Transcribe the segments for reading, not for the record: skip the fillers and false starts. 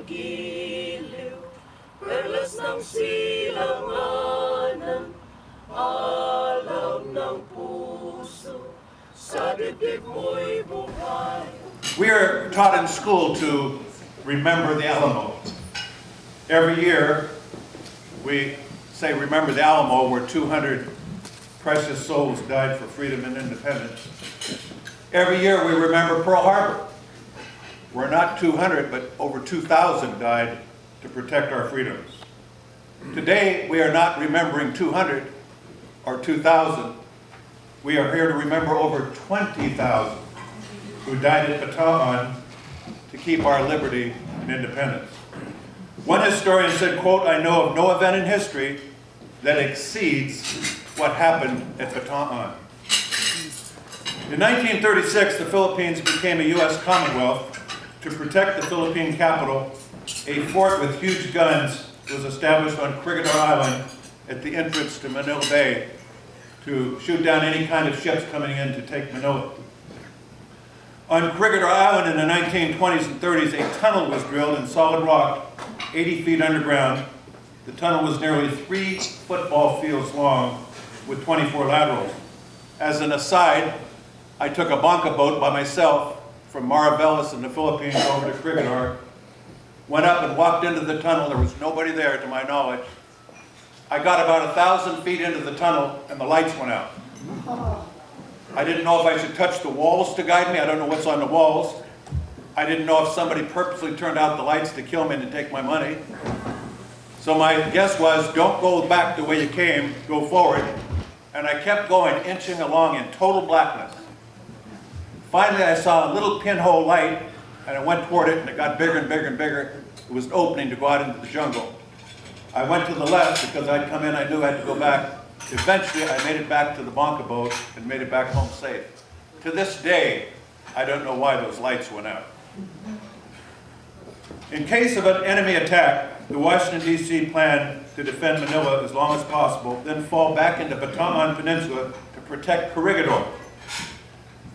magiliw, perlas ng silanganan, alam ng puso, sa dibdib mo'y buhay. We are taught in school to remember the Alamo. Every year, we say remember the Alamo, where 200 precious souls died for freedom and independence. Every year we remember Pearl Harbor, where not 200, but over 2,000 died to protect our freedoms. Today, we are not remembering 200 or 2,000. We are here to remember over 20,000 who died at Bataan to keep our liberty and independence. One historian said, quote, "I know of no event in history that exceeds what happened at Bataan." In 1936, the Philippines became a U.S. Commonwealth. To protect the Philippine capital, a fort with huge guns was established on Crigador Island at the entrance to Manila Bay to shoot down any kind of ships coming in to take Manila. On Crigador Island in the 1920s and 30s, a tunnel was drilled in solid rock, 80 feet underground. The tunnel was nearly 3 football fields long with 24 laterals. As an aside, I took a banca boat by myself from Mariveles in the Philippines over to Crigador, went up and walked into the tunnel. There was nobody there to my knowledge. I got about 1,000 feet into the tunnel and the lights went out. I didn't know if I should touch the walls to guide me. I don't know what's on the walls. I didn't know if somebody purposely turned out the lights to kill me and to take my money. So my guess was, don't go back the way you came, go forward. And I kept going, inching along in total blackness. Finally, I saw a little pinhole light, and I went toward it, and it got bigger and bigger and bigger. It was an opening to go out into the jungle. I went to the left because I'd come in, I knew I had to go back. Eventually, I made it back to the banca boat and made it back home safe. To this day, I don't know why those lights went out. In case of an enemy attack, the Washington, D.C. planned to defend Manila as long as possible, then fall back into Bataan Peninsula to protect Corregidor.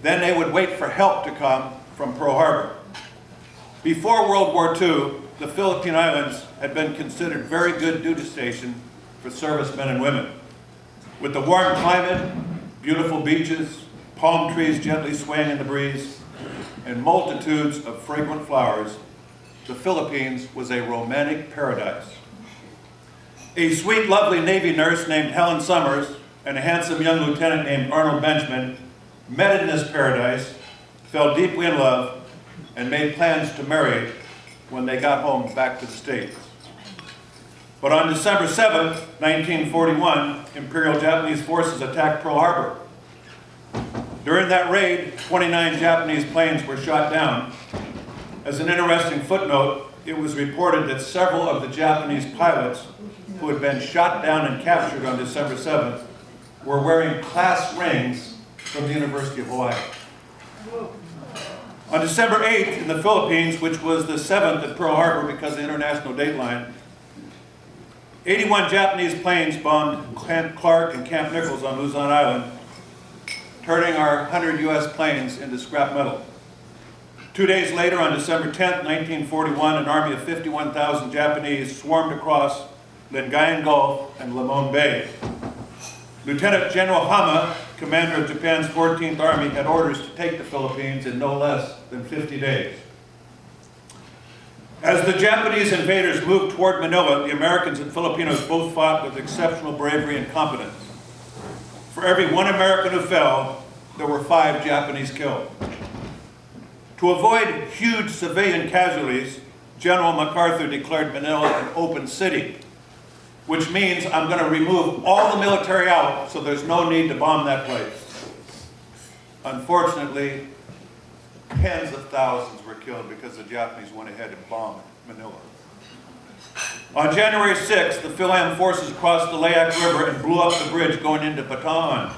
Then they would wait for help to come from Pearl Harbor. Before World War II, the Philippine Islands had been considered very good duty station for servicemen and women. With the warm climate, beautiful beaches, palm trees gently swaying in the breeze, and multitudes of fragrant flowers, the Philippines was a romantic paradise. A sweet, lovely Navy nurse named Helen Summers and a handsome young lieutenant named Arnold Benjamin met in this paradise, fell deeply in love, and made plans to marry when they got home back to the States. But on December 7, 1941, Imperial Japanese forces attacked Pearl Harbor. During that raid, 29 Japanese planes were shot down. As an interesting footnote, it was reported that several of the Japanese pilots who had been shot down and captured on December 7th were wearing class rings from the University of Hawaii. On December 8th in the Philippines, which was the 7th at Pearl Harbor because of the international dateline, 81 Japanese planes bombed Camp Clark and Camp Nichols on Luzon Island, turning our 100 U.S. planes into scrap metal. 2 days later, on December 10th, 1941, an army of 51,000 Japanese swarmed across Lingayen Gulf and Limon Bay. Lieutenant General Hama, commander of Japan's 14th Army, had orders to take the Philippines in no less than 50 days. As the Japanese invaders moved toward Manila, the Americans and Filipinos both fought with exceptional bravery and competence. For every one American who fell, there were 5 Japanese killed. To avoid huge civilian casualties, General MacArthur declared Manila an open city, which means I'm going to remove all the military out so there's no need to bomb that place. Unfortunately, tens of thousands were killed because the Japanese went ahead and bombed Manila. On January 6th, the Fil-Am forces crossed the Layak River and blew up the bridge going into Bataan.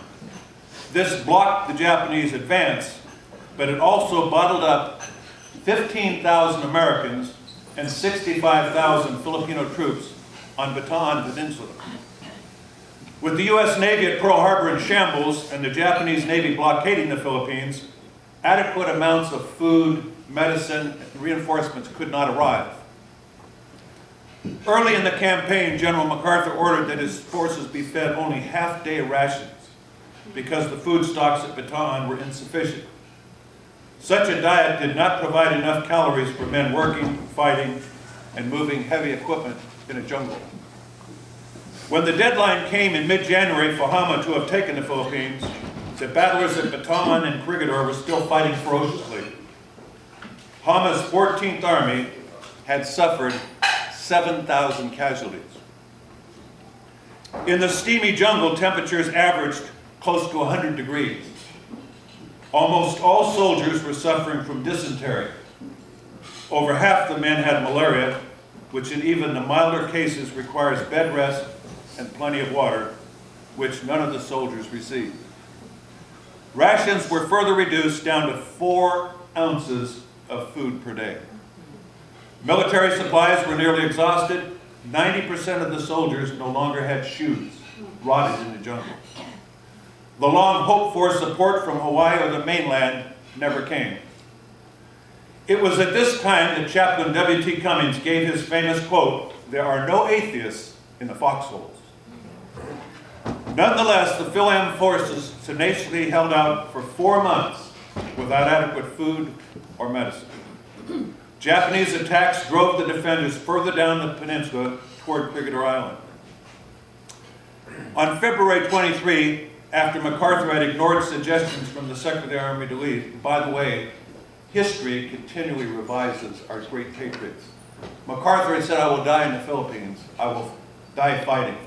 This blocked the Japanese advance, but it also bottled up 15,000 Americans and 65,000 Filipino troops on Bataan Peninsula. With the U.S. Navy at Pearl Harbor in shambles and the Japanese Navy blockading the Philippines, adequate amounts of food, medicine, and reinforcements could not arrive. Early in the campaign, General MacArthur ordered that his forces be fed only half-day rations because the food stocks at Bataan were insufficient. Such a diet did not provide enough calories for men working, fighting, and moving heavy equipment in a jungle. When the deadline came in mid-January for Hama to have taken the Philippines, the battlers at Bataan and Corregidor were still fighting ferociously. Hama's 14th Army had suffered 7,000 casualties. In the steamy jungle, temperatures averaged close to 100 degrees. Almost all soldiers were suffering from dysentery. Over half the men had malaria, which in even the milder cases requires bed rest and plenty of water, which none of the soldiers received. Rations were further reduced down to 4 ounces of food per day. Military supplies were nearly exhausted. 90% of the soldiers no longer had shoes, rotted in the jungle. The long hoped for support from Hawaii or the mainland never came. It was at this time that Chaplain W.T. Cummings gave his famous quote, "There are no atheists in the foxholes." Nonetheless, the Fil-Am forces tenaciously held out for 4 months without adequate food or medicine. Japanese attacks drove the defenders further down the peninsula toward Corregidor Island. On February 23, after MacArthur had ignored suggestions from the Secretary of the Army to leave, by the way, history continually revises our great patriots. MacArthur had said, "I will die in the Philippines. I will die fighting."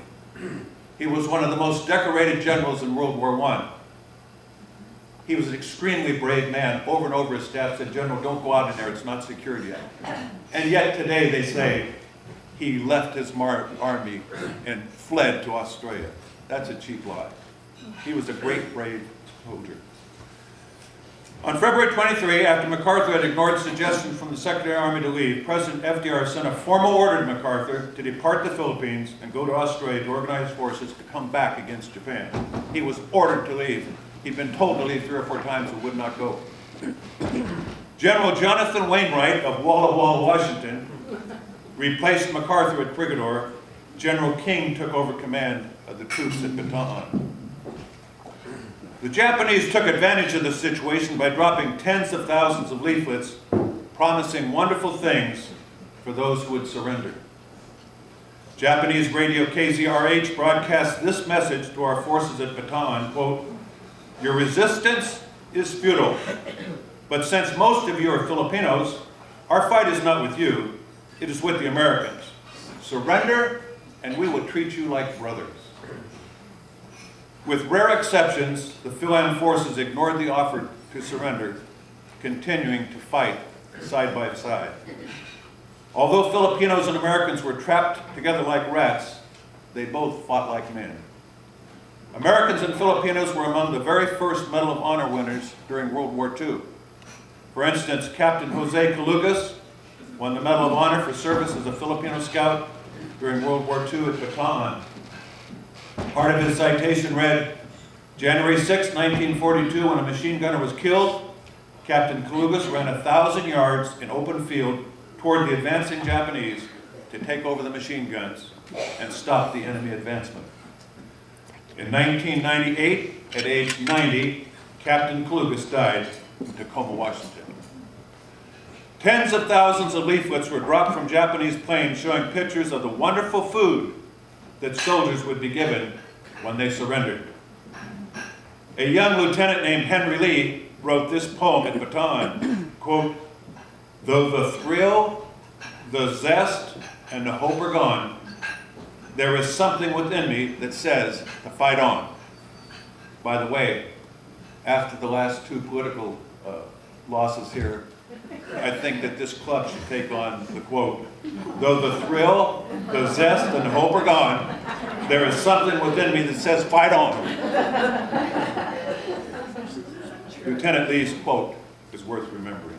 He was one of the most decorated generals in World War I. He was an extremely brave man. Over and over his staff said, "General, don't go out in there, it's not secured yet." And yet today they say he left his army and fled to Australia. That's a cheap lie. He was a great, brave soldier. On February 23, after MacArthur had ignored suggestions from the Secretary of the Army to leave, President FDR sent a formal order to MacArthur to depart the Philippines and go to Australia to organize forces to come back against Japan. He was ordered to leave. He'd been told to leave 3 or 4 times and would not go. General Jonathan Wainwright of Walla Walla, Washington, replaced MacArthur at Corregidor. General King took over command of the troops at Bataan. The Japanese took advantage of the situation by dropping tens of thousands of leaflets promising wonderful things for those who would surrender. Japanese radio KZRH broadcast this message to our forces at Bataan, quote, "Your resistance is futile, but since most of you are Filipinos, our fight is not with you, it is with the Americans. Surrender and we will treat you like brothers." With rare exceptions, the Fil-Am forces ignored the offer to surrender, continuing to fight side by side. Although Filipinos and Americans were trapped together like rats, they both fought like men. Americans and Filipinos were among the very first Medal of Honor winners during World War II. For instance, Captain Jose Calugas won the Medal of Honor for service as a Filipino scout during World War II at Bataan. Part of his citation read, "January 6, 1942, when a machine gunner was killed, Captain Calugas ran 1,000 yards in open field toward the advancing Japanese to take over the machine guns and stop the enemy advancement." In 1998, at age 90, Captain Calugas died in Tacoma, Washington. Tens of thousands of leaflets were dropped from Japanese planes showing pictures of the wonderful food that soldiers would be given when they surrendered. A young lieutenant named Henry Lee wrote this poem at Bataan, quote, "Though the thrill, the zest, and the hope are gone, there is something within me that says to fight on." By the way, after the last 2 political losses here, I think that this club should take on the quote, "Though the thrill, the zest, and the hope are gone, there is something within me that says fight on." Lieutenant Lee's quote is worth remembering.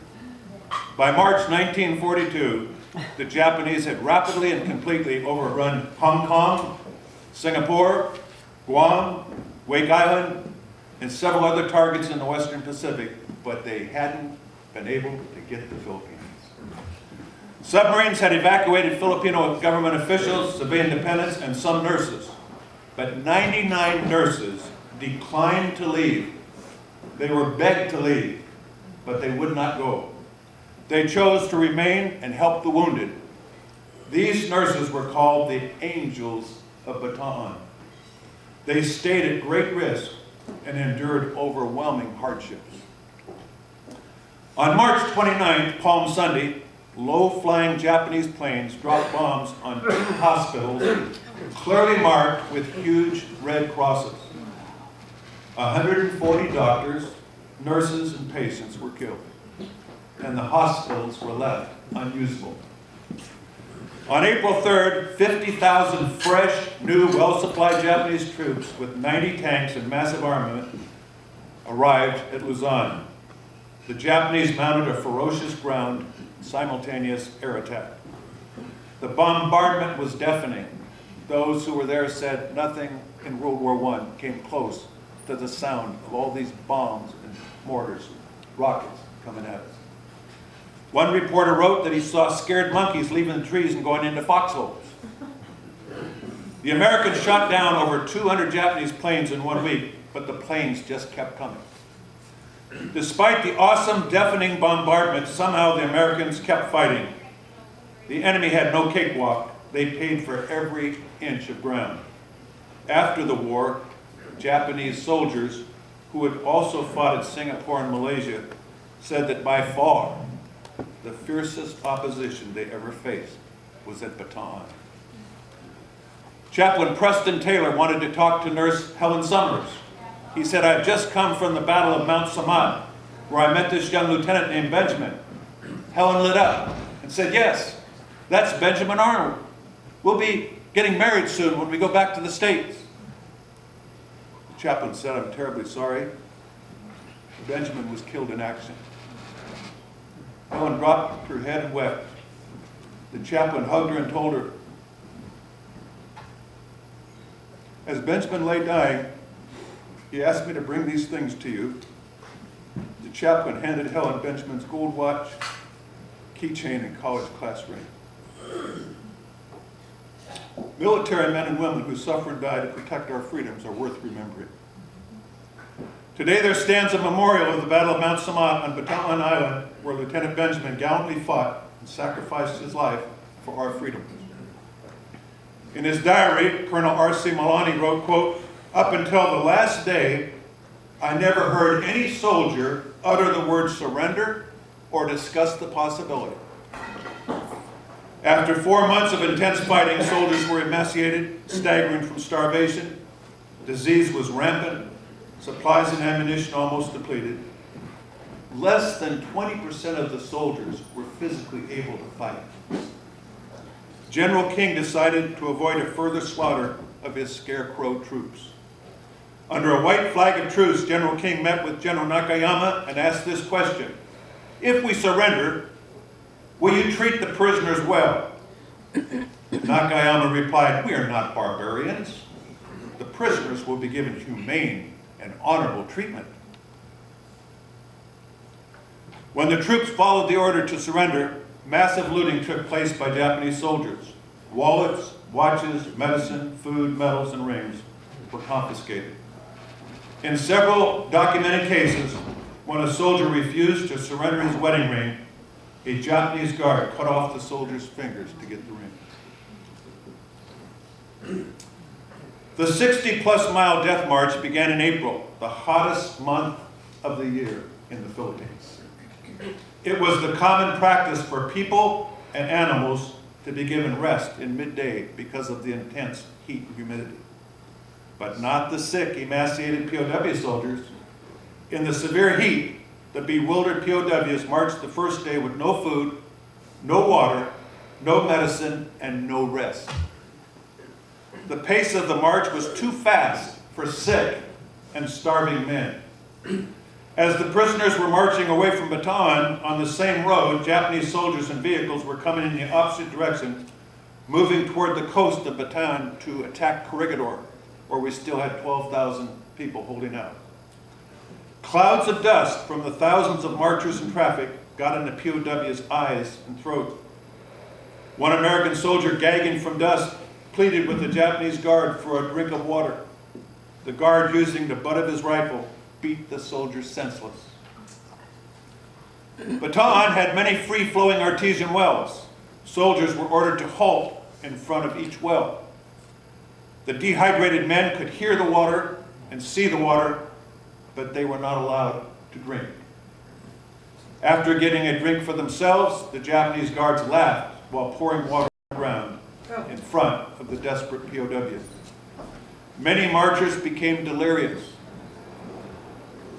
By March 1942, the Japanese had rapidly and completely overrun Hong Kong, Singapore, Guam, Wake Island, and several other targets in the Western Pacific, but they hadn't been able to get the Philippines. Submarines had evacuated Filipino government officials, civilian dependents, and some nurses. But 99 nurses declined to leave. They were begged to leave, but they would not go. They chose to remain and help the wounded. These nurses were called the Angels of Bataan. They stayed at great risk and endured overwhelming hardships. On March 29th, Palm Sunday, low-flying Japanese planes dropped bombs on 2 hospitals clearly marked with huge red crosses. 140 doctors, nurses, and patients were killed, and the hospitals were left unusable. On April 3rd, 50,000 fresh, new, well-supplied Japanese troops with 90 tanks and massive armament arrived at Luzon. The Japanese mounted a ferocious ground, simultaneous air attack. The bombardment was deafening. Those who were there said nothing in World War I came close to the sound of all these bombs and mortars, rockets coming at us. One reporter wrote that he saw scared monkeys leaving the trees and going into foxholes. The Americans shot down over 200 Japanese planes in 1 week, but the planes just kept coming. Despite the awesome, deafening bombardment, somehow the Americans kept fighting. The enemy had no cakewalk. They paid for every inch of ground. After the war, Japanese soldiers who had also fought at Singapore and Malaysia said that by far the fiercest opposition they ever faced was at Bataan. Chaplain Preston Taylor wanted to talk to Nurse Helen Summers. He said, "I've just come from the Battle of Mount Samat, where I met this young lieutenant named Benjamin." Helen lit up and said, "Yes, that's Benjamin Arnold. We'll be getting married soon when we go back to the States." The chaplain said, "I'm terribly sorry. Benjamin was killed in action." Helen dropped her head and wept. The chaplain hugged her and told her, "As Benjamin lay dying, he asked me to bring these things to you." The chaplain handed Helen Benjamin's gold watch, keychain, and college class ring. Military men and women who suffered and died to protect our freedoms are worth remembering. Today there stands a memorial of the Battle of Mount Samat on Bataan Island, where Lieutenant Benjamin gallantly fought and sacrificed his life for our freedom. In his diary, Colonel R.C. Malani wrote, quote, "Up until the last day, I never heard any soldier utter the word surrender or discuss the possibility. After 4 months of intense fighting, soldiers were emaciated, staggering from starvation. Disease was rampant, supplies and ammunition almost depleted. Less than 20% of the soldiers were physically able to fight. General King decided to avoid a further slaughter of his scarecrow troops. Under a white flag of truce, General King met with General Nakayama and asked this question: "If we surrender, will you treat the prisoners well?" Nakayama replied, "We are not barbarians. The prisoners will be given humane and honorable treatment." When the troops followed the order to surrender, massive looting took place by Japanese soldiers. Wallets, watches, medicine, food, medals, and rings were confiscated. In several documented cases, when a soldier refused to surrender his wedding ring, a Japanese guard cut off the soldier's fingers to get the ring. The 60-plus mile death march began in April, the hottest month of the year in the Philippines. It was the common practice for people and animals to be given rest in midday because of the intense heat and humidity. But not the sick, emaciated POW soldiers. In the severe heat, the bewildered POWs marched the first day with no food, no water, no medicine, and no rest. The pace of the march was too fast for sick and starving men. As the prisoners were marching away from Bataan on the same road, Japanese soldiers and vehicles were coming in the opposite direction, moving toward the coast of Bataan to attack Corregidor, where we still had 12,000 people holding out. Clouds of dust from the thousands of marchers and traffic got into POW's eyes and throat. One American soldier, gagging from dust, pleaded with the Japanese guard for a drink of water. The guard, using the butt of his rifle, beat the soldier senseless. Bataan had many free-flowing artesian wells. Soldiers were ordered to halt in front of each well. The dehydrated men could hear the water and see the water, but they were not allowed to drink. After getting a drink for themselves, the Japanese guards laughed while pouring water on the ground in front of the desperate POWs. Many marchers became delirious.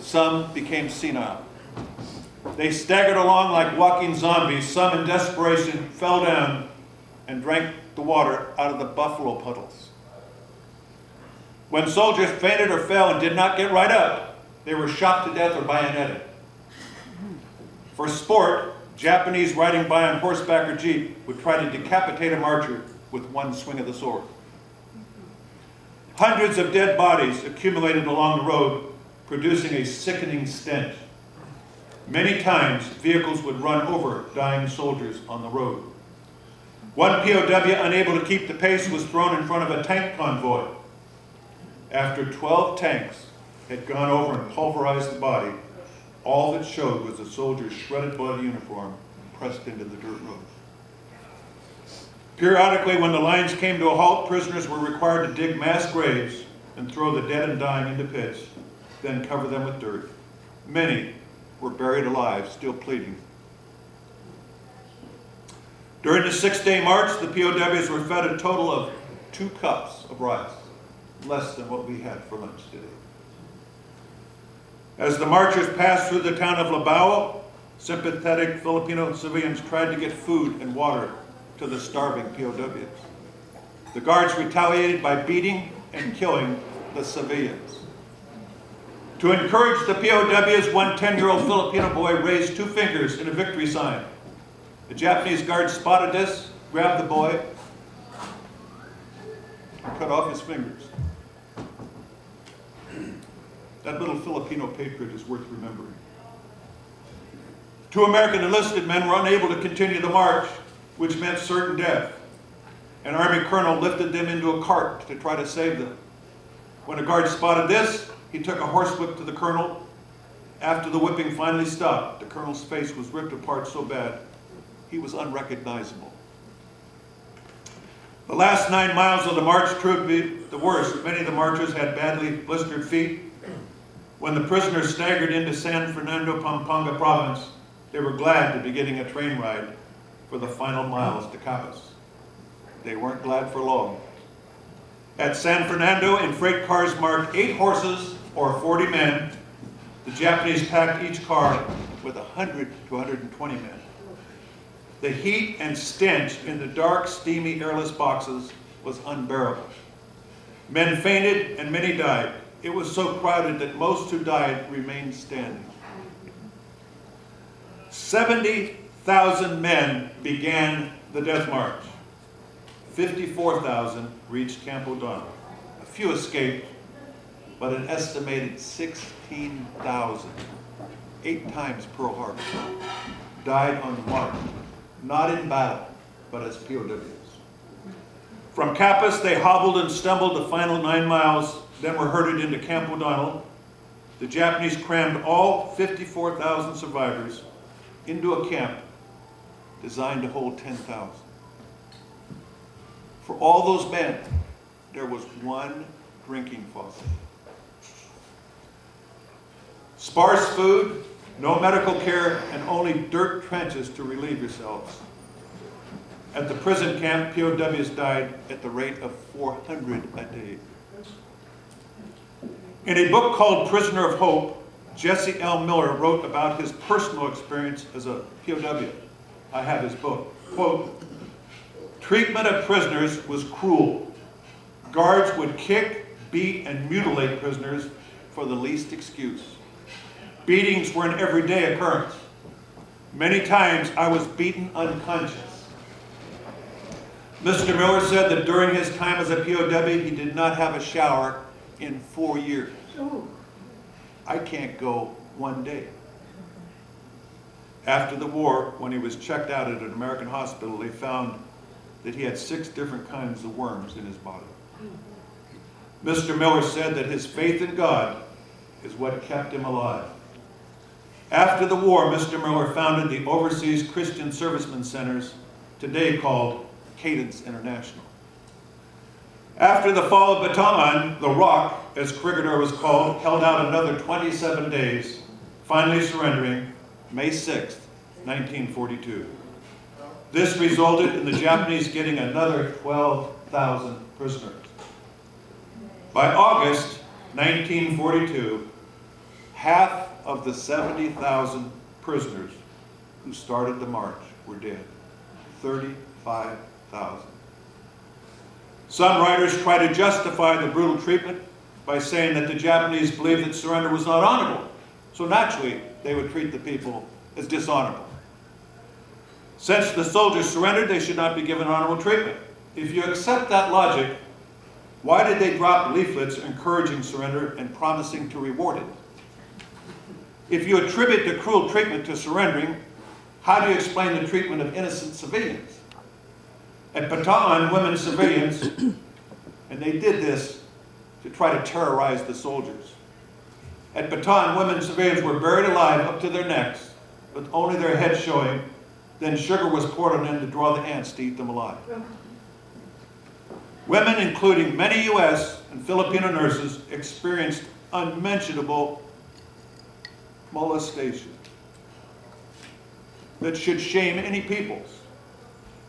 Some became senile. They staggered along like walking zombies. Some, in desperation, fell down and drank the water out of the buffalo puddles. When soldiers fainted or fell and did not get right up, they were shot to death or bayoneted. For sport, Japanese riding by on horseback or jeep would try to decapitate a marcher with one swing of the sword. Hundreds of dead bodies accumulated along the road, producing a sickening stench. Many times, vehicles would run over dying soldiers on the road. One POW, unable to keep the pace, was thrown in front of a tank convoy. After 12 tanks had gone over and pulverized the body, all that showed was the soldier's shredded bloody uniform pressed into the dirt road. Periodically, when the lines came to a halt, prisoners were required to dig mass graves and throw the dead and dying into pits, then cover them with dirt. Many were buried alive, still bleeding. During the 6-day march, the POWs were fed a total of 2 cups of rice, less than what we had for lunch today. As the marchers passed through the town of Labao, sympathetic Filipino civilians tried to get food and water to the starving POWs. The guards retaliated by beating and killing the civilians. To encourage the POWs, one 10-year-old Filipino boy raised 2 fingers in a victory sign. The Japanese guard spotted this, grabbed the boy, and cut off his fingers. That little Filipino patriot is worth remembering. 2 American enlisted men were unable to continue the march, which meant certain death. An Army colonel lifted them into a cart to try to save them. When a guard spotted this, he took a horsewhip to the colonel. After the whipping finally stopped, the colonel's face was ripped apart so bad, he was unrecognizable. The last 9 miles of the march proved to be the worst. Many of the marchers had badly blistered feet. When the prisoners staggered into San Fernando, Pampanga province, they were glad to be getting a train ride for the final miles to Capas. They weren't glad for long. At San Fernando, in freight cars marked 8 horses or 40 men, the Japanese packed each car with 100 to 120 men. The heat and stench in the dark, steamy, airless boxes was unbearable. Men fainted and many died. It was so crowded that most who died remained standing. 70,000 men began the death march. 54,000 reached Camp O'Donnell. A few escaped, but an estimated 16,000, 8 times Pearl Harbor, died on the march, not in battle, but as POWs. From Capas, they hobbled and stumbled the final 9 miles, then were herded into Camp O'Donnell. The Japanese crammed all 54,000 survivors into a camp designed to hold 10,000. For all those men, there was one drinking faucet. Sparse food, no medical care, and only dirt trenches to relieve yourselves. At the prison camp, POWs died at the rate of 400 a day. In a book called Prisoner of Hope, Jesse L. Miller wrote about his personal experience as a POW. I have his book. Quote, "Treatment of prisoners was cruel. Guards would kick, beat, and mutilate prisoners for the least excuse. Beatings were an everyday occurrence. Many times I was beaten unconscious." Mr. Miller said that during his time as a POW, he did not have a shower in 4 years. I can't go one day. After the war, when he was checked out at an American hospital, they found that he had 6 different kinds of worms in his body. Mr. Miller said that his faith in God is what kept him alive. After the war, Mr. Miller founded the Overseas Christian Servicemen Centers, today called Cadence International. After the fall of Bataan, the Rock, as Cricketer was called, held out another 27 days, finally surrendering May 6, 1942. This resulted in the Japanese getting another 12,000 prisoners. By August 1942, half of the 70,000 prisoners who started the march were dead. 35,000. Some writers try to justify the brutal treatment by saying that the Japanese believed that surrender was not honorable, so naturally they would treat the people as dishonorable. Since the soldiers surrendered, they should not be given honorable treatment. If you accept that logic, why did they drop leaflets encouraging surrender and promising to reward it? If you attribute the cruel treatment to surrendering, how do you explain the treatment of innocent civilians? At Bataan, women civilians, and they did this to try to terrorize the soldiers. At Bataan, women civilians were buried alive up to their necks, with only their heads showing. Then sugar was poured on them to draw the ants to eat them alive. Women, including many U.S. and Filipino nurses, experienced unmentionable molestation that should shame any peoples,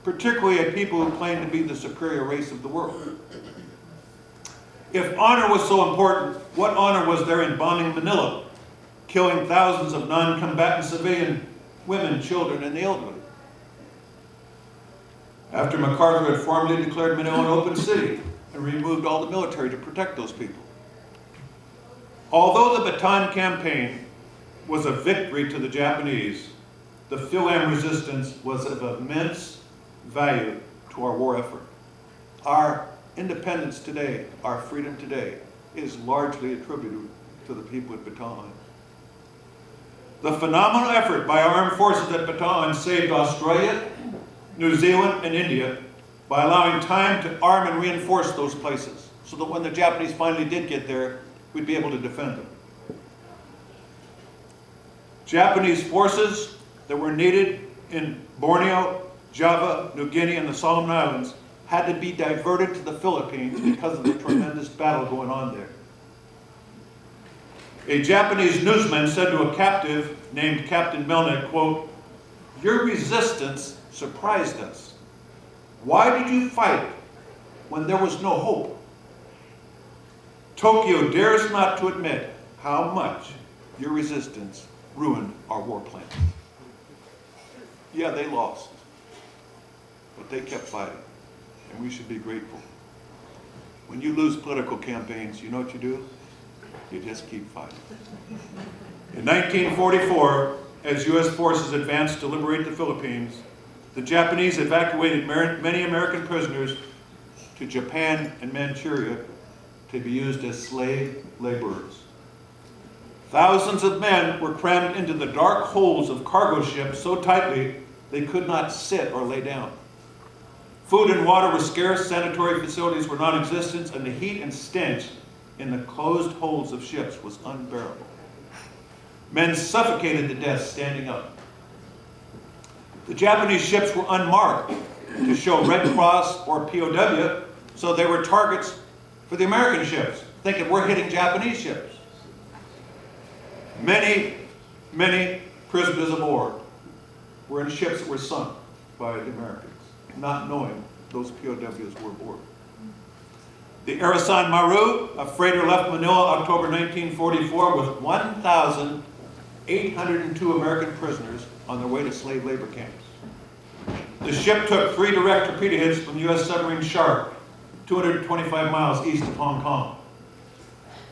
particularly a people who claim to be the superior race of the world. If honor was so important, what honor was there in bombing Manila, killing thousands of non-combatant civilian women, children, and the elderly? After MacArthur had formally declared Manila an open city and removed all the military to protect those people. Although the Bataan campaign was a victory to the Japanese, the Fil-Am resistance was of immense value to our war effort. Our independence today, our freedom today, is largely attributed to the people at Bataan. The phenomenal effort by our armed forces at Bataan saved Australia, New Zealand, and India by allowing time to arm and reinforce those places so that when the Japanese finally did get there, we'd be able to defend them. Japanese forces that were needed in Borneo, Java, New Guinea, and the Solomon Islands had to be diverted to the Philippines because of the tremendous battle going on there. A Japanese newsman said to a captive named Captain Melnick, quote, "Your resistance surprised us. Why did you fight when there was no hope? Tokyo dares not to admit how much your resistance ruined our war plans." Yeah, they lost, but they kept fighting, and we should be grateful. When you lose political campaigns, you know what you do? You just keep fighting. In 1944, as U.S. forces advanced to liberate the Philippines, the Japanese evacuated many American prisoners to Japan and Manchuria to be used as slave laborers. Thousands of men were crammed into the dark holds of cargo ships so tightly they could not sit or lay down. Food and water were scarce, sanitary facilities were non-existent, and the heat and stench in the closed holds of ships was unbearable. Men suffocated to death standing up. The Japanese ships were unmarked to show Red Cross or POW, so they were targets for the American ships, thinking we're hitting Japanese ships. Many prisoners of war were in ships that were sunk by the Americans, not knowing those POWs were aboard. The Arisan Maru, a freighter, left Manila October 1944 with 1,802 American prisoners on their way to slave labor camps. The ship took 3 direct torpedo hits from U.S. submarine Shark, 225 miles east of Hong Kong.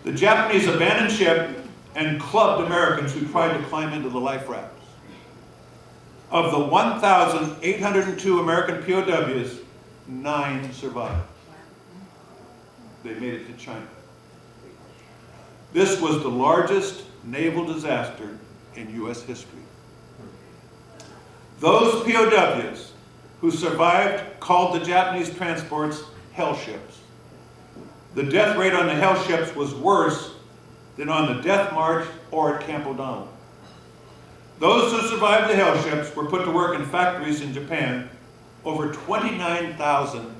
The Japanese abandoned ship and clubbed Americans who tried to climb into the life rafts. Of the 1,802 American POWs, 9 survived. They made it to China. This was the largest naval disaster in U.S. history. Those POWs who survived called the Japanese transports hell ships. The death rate on the hell ships was worse than on the Death March or at Camp O'Donnell. Those who survived the hell ships were put to work in factories in Japan. Over 29,000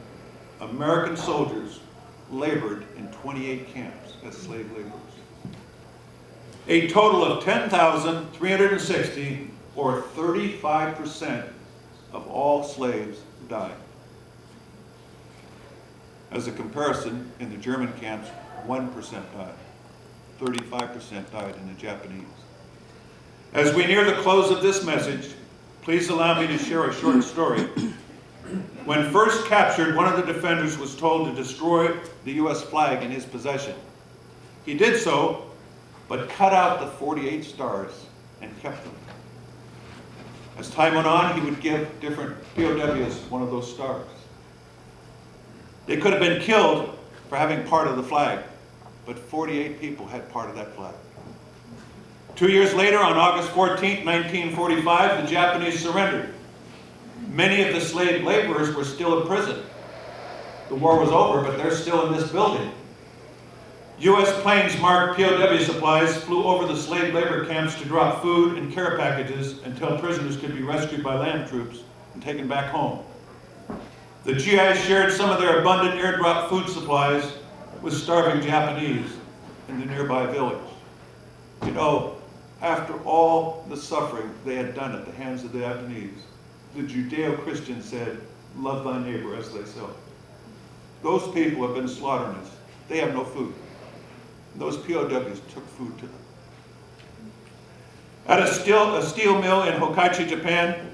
American soldiers labored in 28 camps as slave laborers. A total of 10,360, or 35% of all slaves, died. As a comparison, in the German camps, 1% died. 35% died in the Japanese. As we near the close of this message, please allow me to share a short story. When first captured, one of the defenders was told to destroy the U.S. flag in his possession. He did so, but cut out the 48 stars and kept them. As time went on, he would give different POWs one of those stars. They could have been killed for having part of the flag, but 48 people had part of that flag. 2 years later, on August 14, 1945, the Japanese surrendered. Many of the slave laborers were still in prison. The war was over, but they're still in this building. U.S. planes marked POW supplies flew over the slave labor camps to drop food and care packages until prisoners could be rescued by land troops and taken back home. The GIs shared some of their abundant airdrop food supplies with starving Japanese in the nearby village. You know, after all the suffering they had done at the hands of the Japanese, the Judeo-Christian said, "Love thy neighbor as thyself." Those people have been slaughtering us. They have no food. Those POWs took food to them. At a steel mill in Hokkaichi, Japan,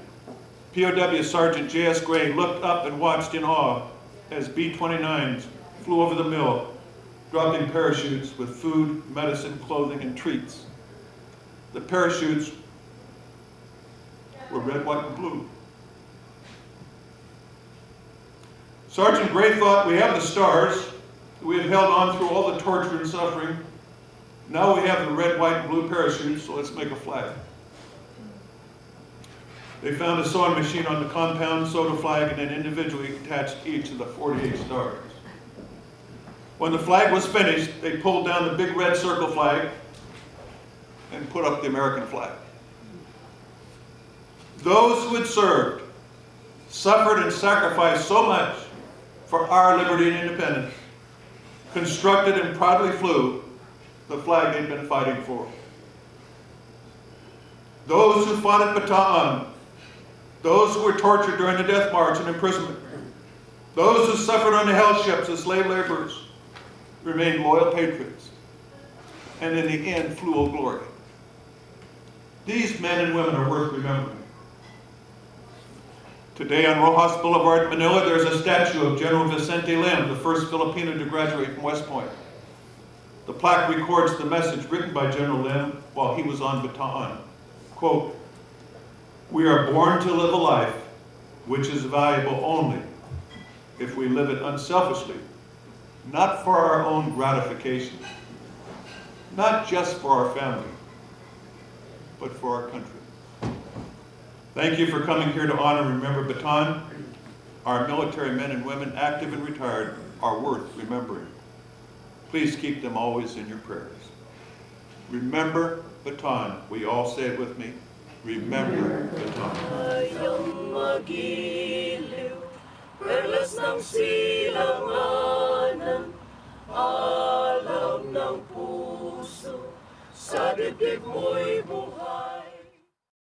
POW Sergeant J.S. Gray looked up and watched in awe as B-29s flew over the mill, dropping parachutes with food, medicine, clothing, and treats. The parachutes were red, white, and blue. Sergeant Gray thought, we have the stars. We have held on through all the torture and suffering. Now we have the red, white, and blue parachutes, so let's make a flag. They found a sewing machine on the compound, sewed a flag, and then individually attached each of the 48 stars. When the flag was finished, they pulled down the big red circle flag and put up the American flag. Those who had served, suffered, and sacrificed so much for our liberty and independence, constructed and proudly flew the flag they'd been fighting for. Those who fought at Bataan, those who were tortured during the death march and imprisonment, those who suffered on the hell ships as slave laborers, remained loyal patriots, and in the end flew Old Glory. These men and women are worth remembering. Today on Rojas Boulevard, Manila, there's a statue of General Vicente Lim, the first Filipino to graduate from West Point. The plaque records the message written by General Lim while he was on Bataan. Quote, "We are born to live a life which is valuable only if we live it unselfishly, not for our own gratification, not just for our family, but for our country." Thank you for coming here to honor and remember Bataan. Our military men and women, active and retired, are worth remembering. Please keep them always in your prayers. Remember Bataan. We all say it with me. Remember Bataan. Ayang magiliw, perlas ng silanganan, alam ng puso, sa dibdib mo'y buhay.